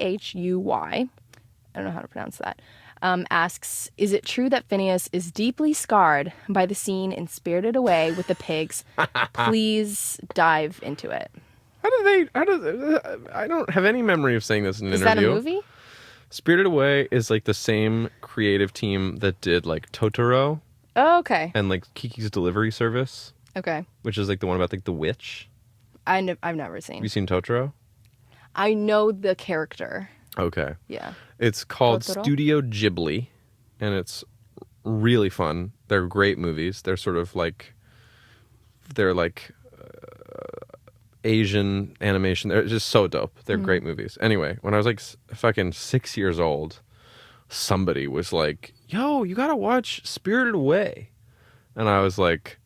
Phui, I don't know how to pronounce that, asks, is it true that Finneas is deeply scarred by the scene in Spirited Away with the pigs? Please dive into it. I don't have any memory of saying this in an Is interview. that a movie? Spirited Away is like the same creative team that did like Totoro Oh, okay. and like Kiki's Delivery Service, Okay. which is like the one about like the witch. I've never Have seen. you seen Totoro? I know the character. Okay. Yeah. It's called Totoro? Studio Ghibli, and it's really fun. They're great movies. They're like Asian animation. They're just so dope. They're great movies. Anyway, when I was like fucking 6 years old, somebody was like, yo, you gotta watch Spirited Away. And I was like,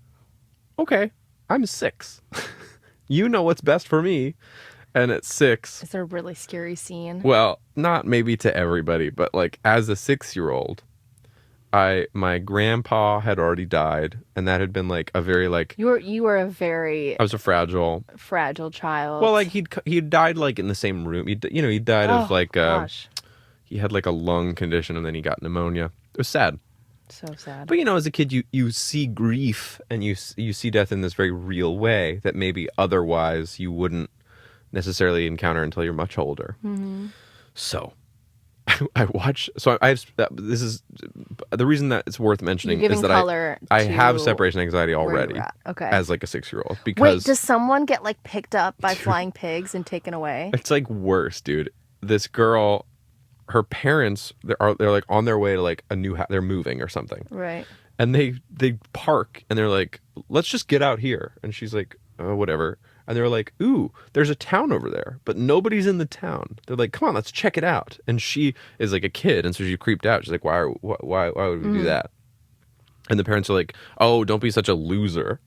okay, I'm 6. You know what's best for me. And at 6, Is there a really scary scene? well, not maybe to everybody, but like as a 6-year-old, my grandpa had already died, and that had been like a very like You were a very I was a fragile child. well, like he'd died like in the same room. He died of like gosh. he had like a lung condition, and then he got pneumonia. It was sad. So sad. But as a kid, you see grief and you see death in this very real way that maybe otherwise you wouldn't necessarily encounter until you're much older. Mm-hmm. So I watch. So this is the reason that it's worth mentioning is that I have separation anxiety already okay. as like a 6-year-old because Wait, does someone get like picked up by flying pigs and taken away? it's like worse, dude. This girl, her parents, they're like on their way to like a new house. They're moving or something. Right. And they park and they're like, let's just get out here. And she's like, oh, whatever. And they're like, ooh, there's a town over there, but nobody's in the town. They're like, come on, let's check it out. And she is like a kid, and so she creeped out. She's like, why would we do that? And the parents are like, oh, don't be such a loser.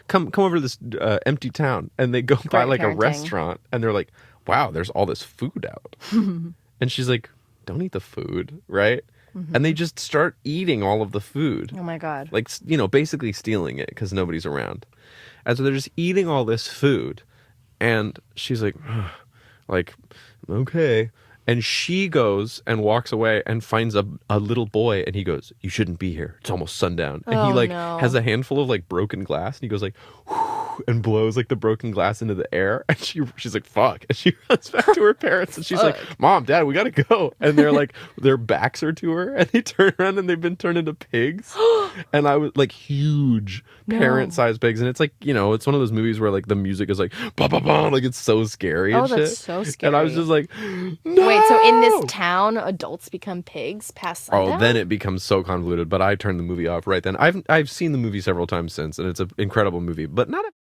come over to this empty town. And they go by like a restaurant, and they're like, wow, there's all this food out. And she's like, don't eat the food, right? And they just start eating all of the food. Oh my God. Like, basically stealing it because nobody's around. And so they're just eating all this food. And she's like, okay. And she goes and walks away and finds a little boy. And he goes, you shouldn't be here. It's almost sundown. And he has a handful of like broken glass. And he goes like, and blows like the broken glass into the air. And she's like, fuck. And she runs back to her parents. And she's like, Mom, Dad, we got to go. And they're like, their backs are to her. And they turn around and they've been turned into pigs. And I was like huge parent-sized pigs. And it's like, it's one of those movies where like the music is like, bah, bah, bah, like it's so scary and shit. That's so scary. And I was just like, no! Wait, so in this town, adults become pigs past sundown? Oh, then it becomes so convoluted. But I turned the movie off right then. I've seen the movie several times since, and it's an incredible movie. But not a